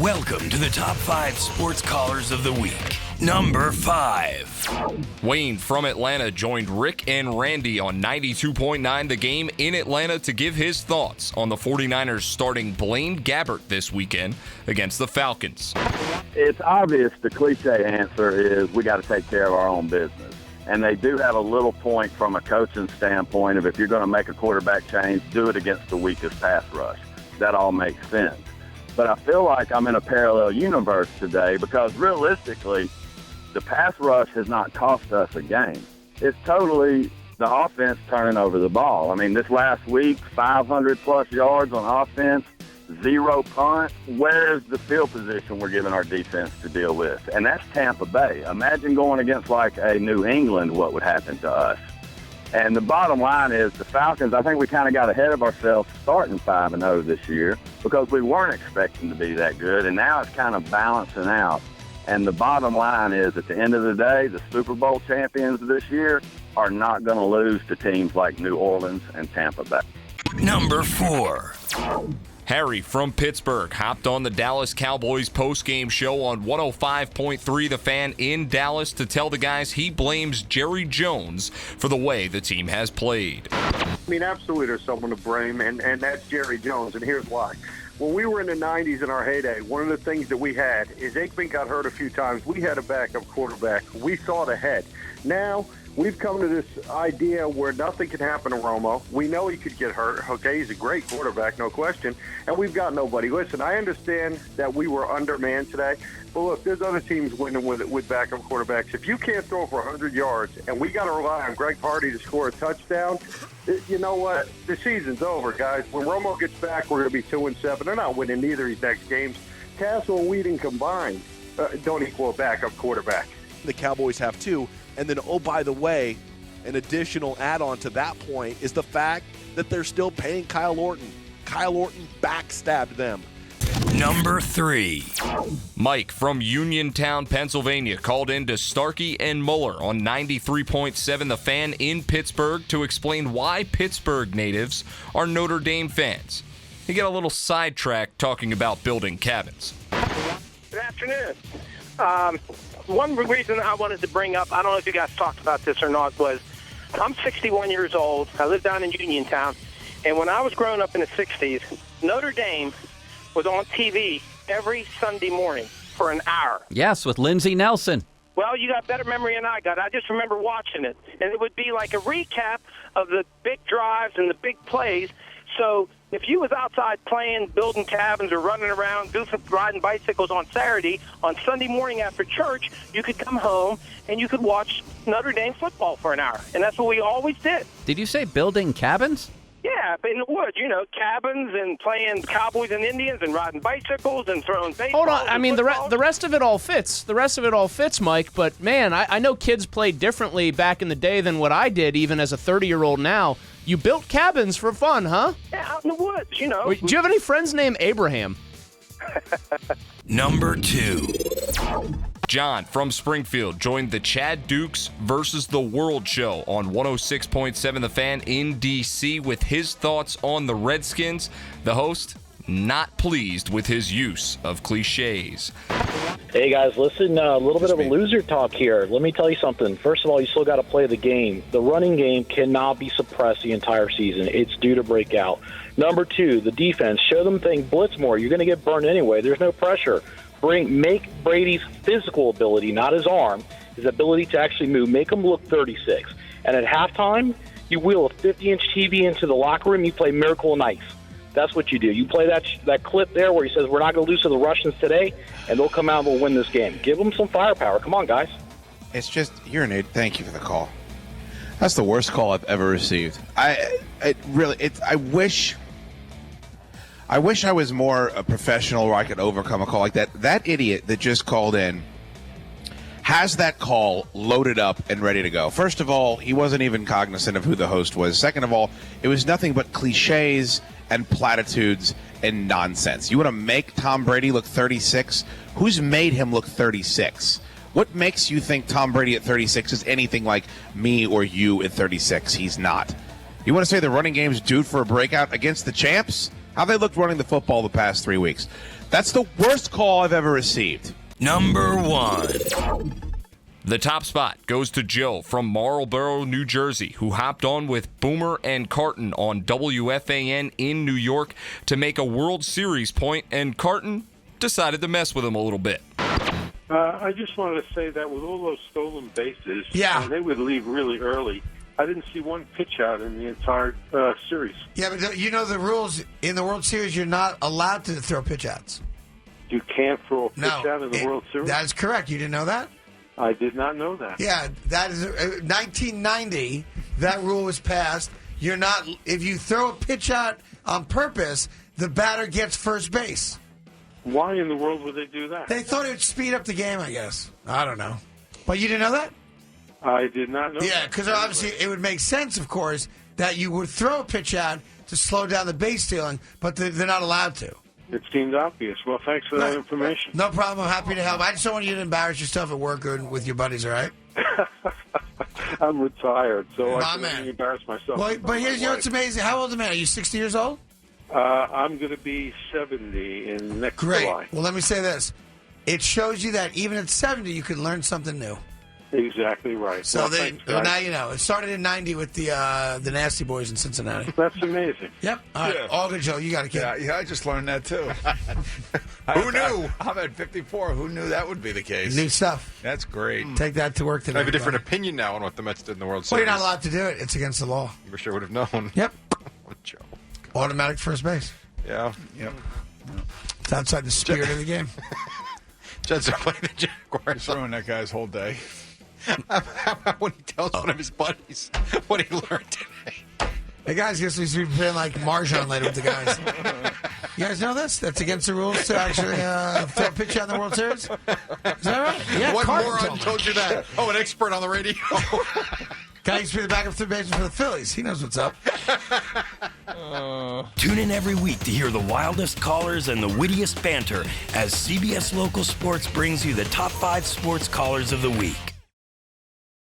Welcome to the top 5 sports callers of the week. Number 5. Wayne from Atlanta joined Rick and Randy on 92.9 The Game in Atlanta to give his thoughts on the 49ers starting Blaine Gabbert this weekend against the Falcons. It's obvious the cliche answer is we got to take care of our own business. And they do have a little point from a coaching standpoint of if you're going to make a quarterback change, do it against the weakest pass rush. That all makes sense. But I feel like I'm in a parallel universe today because realistically, the pass rush has not cost us a game. It's totally the offense turning over the ball. I mean, this last week, 500-plus yards on offense, 0 punts. Where's the field position we're giving our defense to deal with? And that's Tampa Bay. Imagine going against like a New England, what would happen to us. And the bottom line is the Falcons, I think we kind of got ahead of ourselves starting 5-0 this year because we weren't expecting to be that good, and now it's kind of balancing out. And the bottom line is at the end of the day, the Super Bowl champions this year are not going to lose to teams like New Orleans and Tampa Bay. Number 4. Harry from Pittsburgh hopped on the Dallas Cowboys postgame show on 105.3 The Fan in Dallas to tell the guys he blames Jerry Jones for the way the team has played. I mean, absolutely there's someone to blame, and that's Jerry Jones, and here's why. When we were in the 90s in our heyday, one of the things that we had is Aikman got hurt a few times. We had a backup quarterback. We thought ahead. Now, we've come to this idea where nothing can happen to Romo. We know he could get hurt. Okay, he's a great quarterback, no question. And we've got nobody. Listen, I understand that we were undermanned today. But look, there's other teams winning with backup quarterbacks. If you can't throw for 100 yards and we got to rely on Greg Hardy to score a touchdown, you know what? The season's over, guys. When Romo gets back, we're going to be 2-7. They're not winning either of these next games. Castle and Whedon combined don't equal a backup quarterback. The Cowboys have two. And then, oh, by the way, an additional add-on to that point is the fact that they're still paying Kyle Orton. Kyle Orton backstabbed them. Number 3. Mike from Uniontown, Pennsylvania called in to Starkey and Muller on 93.7 The Fan in Pittsburgh to explain why Pittsburgh natives are Notre Dame fans. He got a little sidetracked talking about building cabins. Good afternoon. One reason I wanted to bring up, I don't know if you guys talked about this or not, was I'm 61 years old. I live down in Uniontown. And when I was growing up in the 60s, Notre Dame was on TV every Sunday morning for an hour. Yes, with Lindsey Nelson. Well, you got better memory than I got. I just remember watching it. And it would be like a recap of the big drives and the big plays. So if you was outside playing, building cabins or running around, riding bicycles on Saturday, on Sunday morning after church, you could come home and you could watch Notre Dame football for an hour. And that's what we always did. Did you say building cabins? Yeah, in the woods, cabins and playing Cowboys and Indians and riding bicycles and throwing baseballs. Hold on, I mean, the rest of it all fits. The rest of it all fits, Mike, but man, I know kids played differently back in the day than what I did, even as a 30-year-old now. You built cabins for fun, huh? Yeah, out in the woods, Do you have any friends named Abraham? Number 2. John from Springfield joined the Chad Dukes versus the World show on 106.7 The Fan in D.C. with his thoughts on the Redskins. The host, not pleased with his use of cliches. Hey, guys, listen, a little bit of a loser talk here. Let me tell you something. First of all, you still got to play the game. The running game cannot be suppressed the entire season. It's due to break out. Number 2, the defense. Show them things, blitz more. You're going to get burned anyway. There's no pressure. Make Brady's physical ability, not his arm, his ability to actually move, make him look 36. And at halftime, you wheel a 50-inch TV into the locker room, you play Miracle on Ice. That's what you do. You play that clip there where he says, we're not going to lose to the Russians today, and they'll come out and we'll win this game. Give them some firepower. Come on, guys. It's just, you're an idiot. Thank you for the call. That's the worst call I've ever received. I wish I was more a professional where I could overcome a call like that. That idiot that just called in has that call loaded up and ready to go. First of all, he wasn't even cognizant of who the host was. Second of all, it was nothing but cliches and platitudes and nonsense. You want to make Tom Brady look 36? Who's made him look 36? What makes you think Tom Brady at 36 is anything like me or you at 36? He's not. You want to say the running game's due for a breakout against the champs? how they looked running the football the past 3 weeks. That's the worst call I've ever received. Number 1. The top spot goes to Joe from Marlboro, New Jersey, who hopped on with Boomer and Carton on WFAN in New York to make a World Series point, and Carton decided to mess with him a little bit. I just wanted to say that with all those stolen bases, and they would leave really early, I didn't see one pitch out in the entire series. Yeah, but you know the rules in the World Series, you're not allowed to throw pitch outs. You can't throw a pitch out in the World Series? That is correct. You didn't know that? I did not know that. Yeah, that is 1990. That rule was passed. You're not. If you throw a pitch out on purpose, the batter gets first base. Why in the world would they do that? They thought it would speed up the game, I guess. I don't know. But you didn't know that? I did not know. Yeah, because obviously it would make sense, of course, that you would throw a pitch out to slow down the base stealing, but they're not allowed to. It seemed obvious. Well, thanks for that information. No problem. I'm happy to help. I just don't want you to embarrass yourself at work or with your buddies, all right? I'm retired, so My I man. can't embarrass myself. Well, but here's what's amazing. How old a man? Are you 60 years old? I'm going to be 70 in next July. Well, let me say this. It shows you that even at 70, you can learn something new. Exactly right. So well, now you know. It started in 90 with the Nasty Boys in Cincinnati. That's amazing. Yep. All right. All good, Joe. You got a kid. Yeah, I just learned that, too. Who knew? I'm at 54. Who knew that would be the case? New stuff. That's great. Take that to work today. I have a different opinion now on what the Mets did in the World Well, Series. you're not allowed to do it. It's against the law. I wish I would have known. Yep. What a joke. Automatic first base. Yeah. Yep. It's outside the spirit of the game. Jets are playing the Jaguars. It's ruined that guy's whole day. How about when he tells one of his buddies what he learned today? Hey, guys, guess we should be playing like Marjan later with the guys. You guys know this? That's against the rules to actually throw a pitch out in the World Series? Is that right? Yeah, What Carton moron told you that? Oh, an expert on the radio. Guy used to be the backup third baseman for the Phillies. He knows what's up. Tune in every week to hear the wildest callers and the wittiest banter as CBS Local Sports brings you the top 5 sports callers of the week.